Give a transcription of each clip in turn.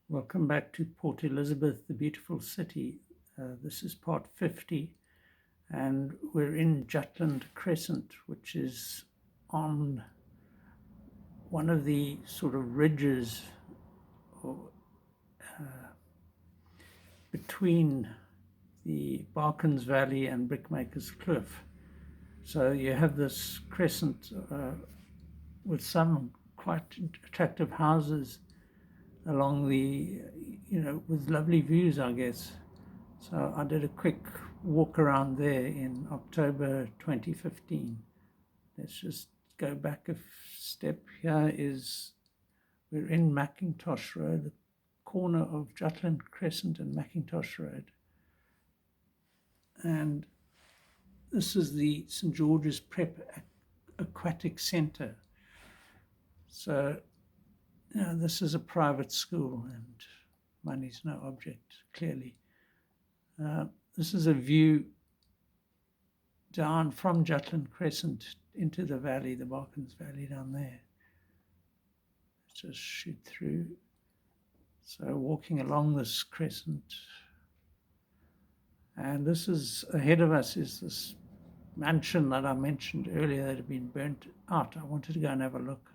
Welcome back to Port Elizabeth, the beautiful city. This is part 50, and we're in Jutland Crescent, which is on one of the sort of ridges or, between the Barkins Valley and Brickmaker's Cliff. So you have this crescent with some quite attractive houses along the, with lovely views, I guess. So I did a quick walk around there in October 2015. Let's just go back a step. We're in Mackintosh Road, the corner of Jutland Crescent and Mackintosh Road. And this is the St. George's Prep Aquatic Centre. So, this is a private school and money's no object, clearly. This is a view down from Jutland Crescent into the valley, the Barkins Valley down there. Let's just shoot through. So walking along this crescent, and this is ahead of us is this mansion that I mentioned earlier that had been burnt out. I wanted to go and have a look.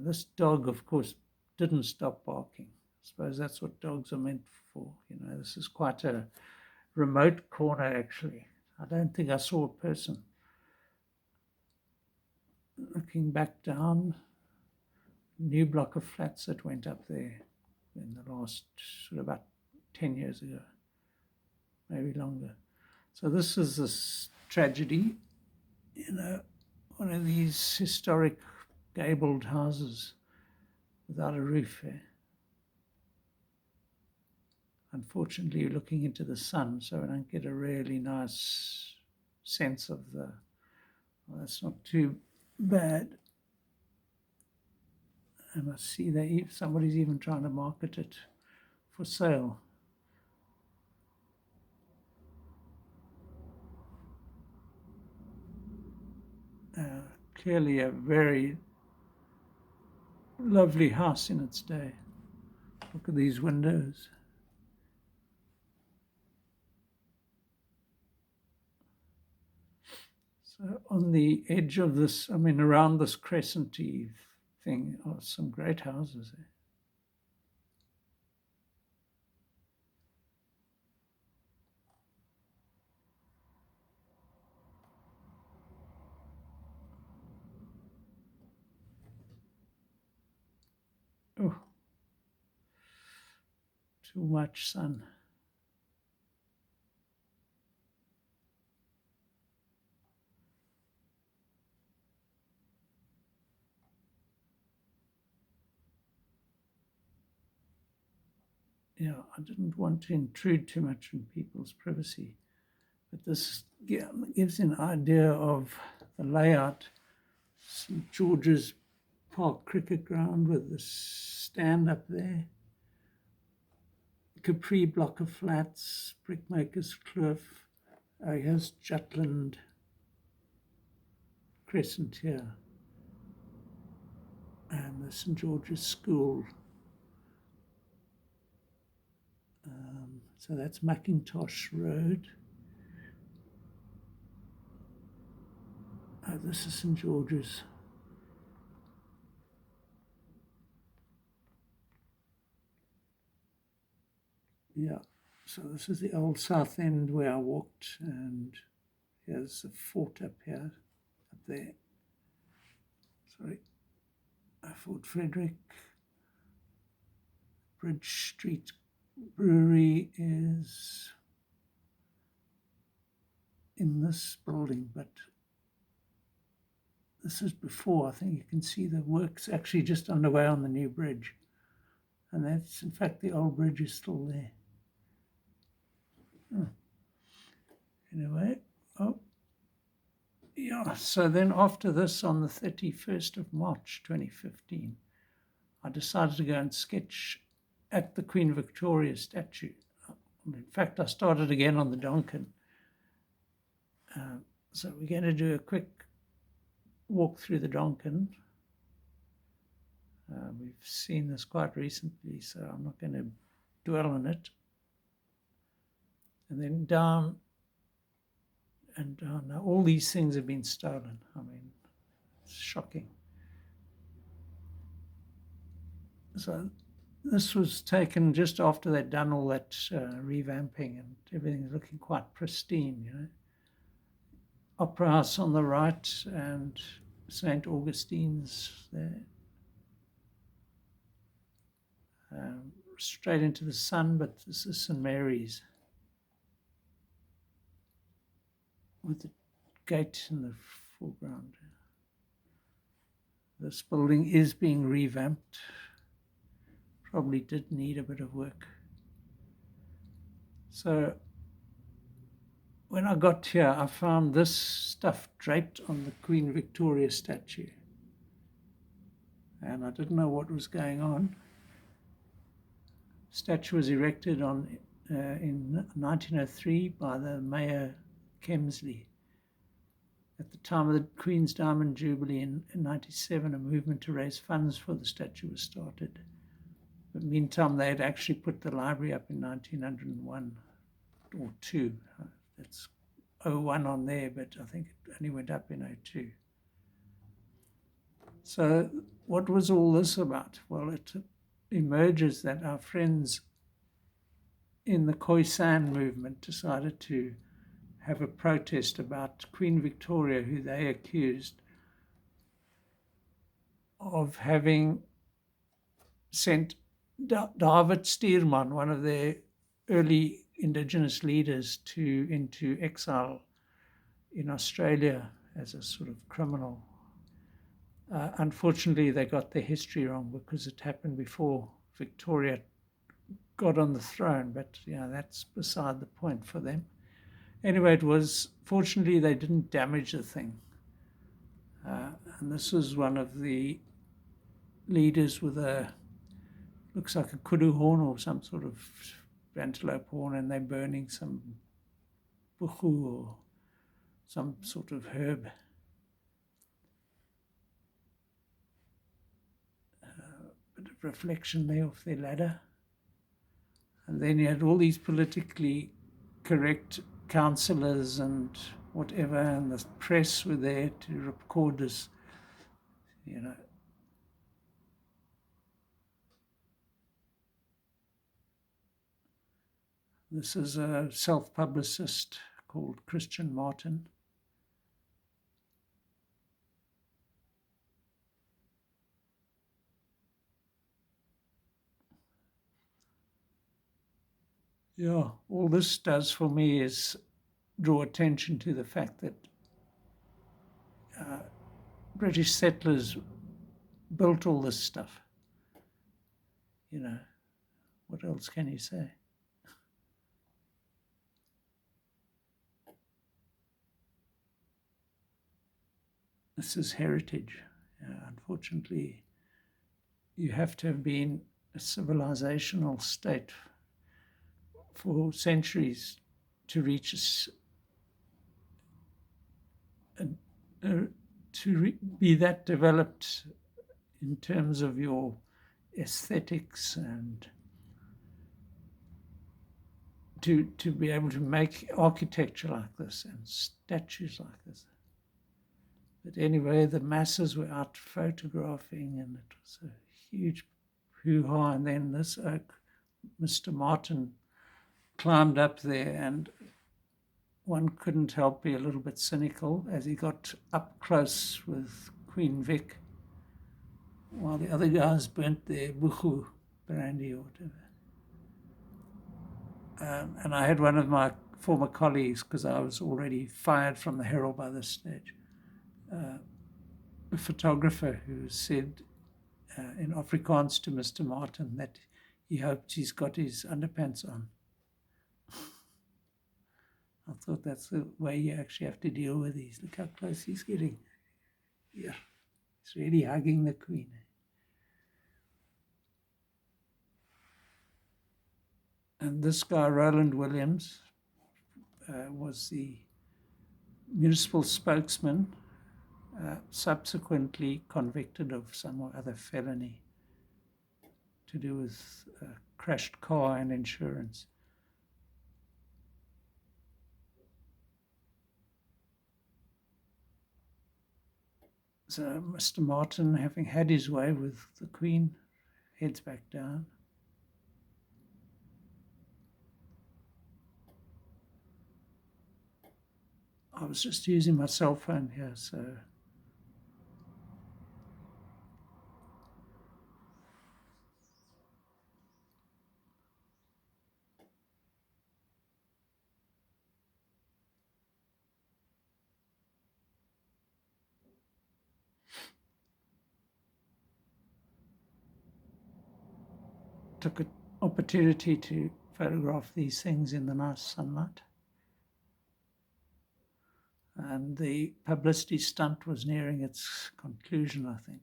This dog, of course, didn't stop barking. I suppose that's what dogs are meant for. This is quite a remote corner, actually. I don't think I saw a person. Looking back down, new block of flats that went up there in the last sort of about 10 years ago, maybe longer. So this is this tragedy, one of these historic gabled houses without a roof. Unfortunately, you're looking into the sun, so I don't get a really nice sense of well, that's not too bad. I must see that somebody's even trying to market it for sale. Clearly a very lovely house in its day. Look at these windows. So on the edge of this, around this crescent-y thing are some great houses there. Oh, too much sun. Yeah, I didn't want to intrude too much on people's privacy, but this gives an idea of the layout. St. George's Park cricket ground with the stand up there. Capri block of flats, Brickmaker's Cliff. Here's Jutland Crescent here. And the St. George's School. So that's Mackintosh Road. This is St. George's. Yeah, so this is the old South End where I walked, and here's the fort up here, up there. Sorry, Fort Frederick. Bridge Street Brewery is in this building, but this is before. I think you can see the work's actually just underway on the new bridge. And that's, in fact, the old bridge is still there. Anyway, yeah, so then after this, on the 31st of March 2015, I decided to go and sketch at the Queen Victoria statue. In fact, I started again on the Donkin. So we're going to do a quick walk through the Donkin. We've seen this quite recently, so I'm not going to dwell on it. And then down and down. Now, all these things have been stolen. I mean, it's shocking. So this was taken just after they'd done all that revamping, and everything's looking quite pristine, you know. Opera House on the right and St. Augustine's there. Straight into the sun, but this is St. Mary's with the gate in the foreground. This building is being revamped. Probably did need a bit of work. So when I got here, I found this stuff draped on the Queen Victoria statue. And I didn't know what was going on. Statue was erected in 1903 by the Mayor Kemsley. At the time of the Queen's Diamond Jubilee in 97, a movement to raise funds for the statue was started. But meantime, they had actually put the library up in 1901 or 2. That's 01 on there, but I think it only went up in 02. So what was all this about? Well, it emerges that our friends in the Khoisan movement decided to have a protest about Queen Victoria, who they accused of having sent David Steerman, one of their early indigenous leaders, into exile in Australia as a sort of criminal. Unfortunately, they got their history wrong because it happened before Victoria got on the throne, but that's beside the point for them. Anyway, fortunately, they didn't damage the thing. And this was one of the leaders with looks like a kudu horn or some sort of antelope horn, and they're burning some buchu or some sort of herb. Bit of reflection there off their ladder. And then you had all these politically correct councillors and whatever, and the press were there to record this, This is a self-publicist called Christian Martin. Yeah, all this does for me is draw attention to the fact that British settlers built all this stuff. What else can you say? This is heritage. Unfortunately, you have to have been a civilizational state for centuries to reach be that developed in terms of your aesthetics and to be able to make architecture like this and statues like this. But anyway, the masses were out photographing, and it was a huge hoo-ha. And then this oak, Mr. Martin, climbed up there, and one couldn't help be a little bit cynical as he got up close with Queen Vic, while the other guys burnt their buchu, brandy or whatever. And I had one of my former colleagues, because I was already fired from the Herald by this stage, a photographer who said in Afrikaans to Mr. Martin that he hoped he's got his underpants on. I thought that's the way you actually have to deal with these. Look how close he's getting. Yeah, he's really hugging the Queen. And this guy, Roland Williams, was the municipal spokesman, subsequently convicted of some other felony. to do with crashed car and insurance. So Mr. Martin, having had his way with the Queen, heads back down. I was just using my cell phone here, so took an opportunity to photograph these things in the nice sunlight. And the publicity stunt was nearing its conclusion, I think.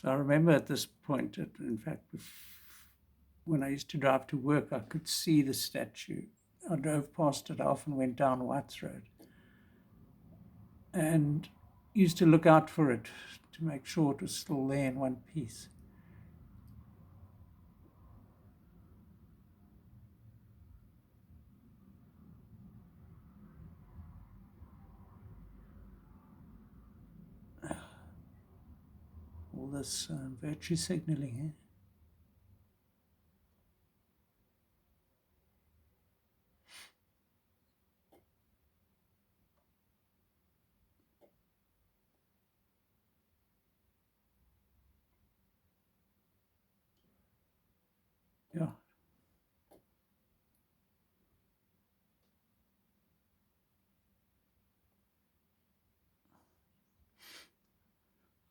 So I remember at this point, in fact, when I used to drive to work, I could see the statue. I drove past it, I often went down White's Road and used to look out for it to make sure it was still there in one piece. All this virtue signaling here. Yeah.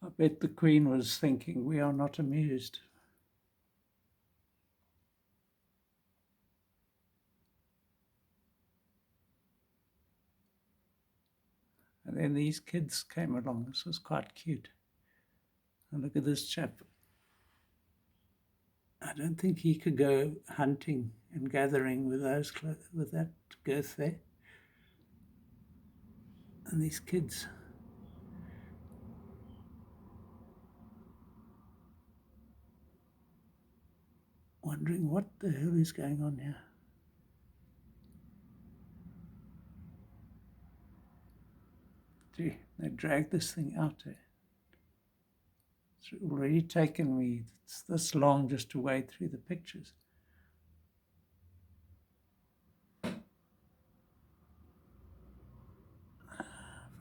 I bet the Queen was thinking, we are not amused. And then these kids came along. This was quite cute. And look at this chap. I don't think he could go hunting and gathering with those with that girth there. And these kids. Wondering what the hell is going on here. Gee, they dragged this thing out there. It's already taken me this long just to wade through the pictures.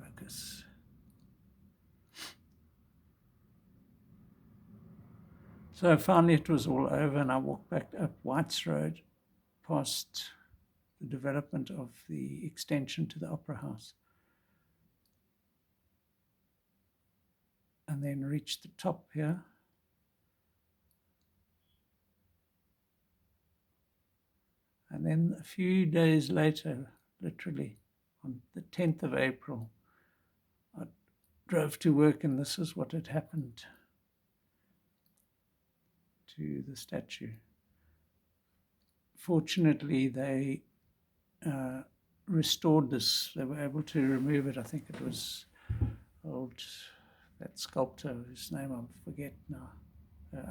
Focus. So finally it was all over and I walked back up White's Road past the development of the extension to the Opera House. And then reached the top here. And then a few days later, literally on the 10th of April, I drove to work and this is what had happened to the statue. Fortunately, they restored this. They were able to remove it. I think it was that sculptor, whose name I forget now,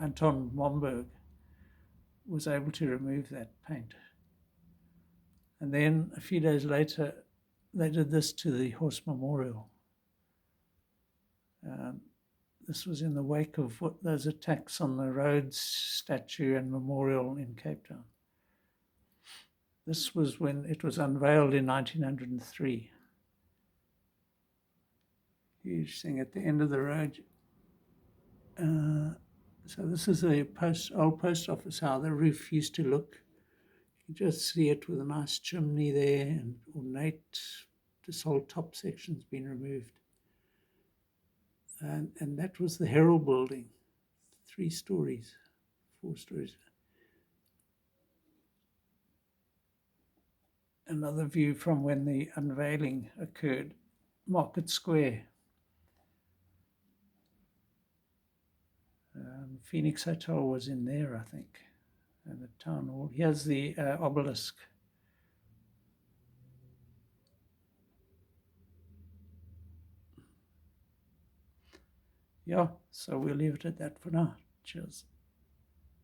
Anton Momberg, was able to remove that paint. And then a few days later, they did this to the horse memorial. This was in the wake of those attacks on the Rhodes statue and memorial in Cape Town. This was when it was unveiled in 1903. Huge thing at the end of the road. So this is the old post office, how the roof used to look. You can just see it with a nice chimney there and ornate. This whole top section's been removed. And that was the Herald building, 3 stories, 4 stories. Another view from when the unveiling occurred, Market Square. Phoenix Hotel was in there, I think, and the town hall. Here's the obelisk. Yeah, so we'll leave it at that for now. Cheers.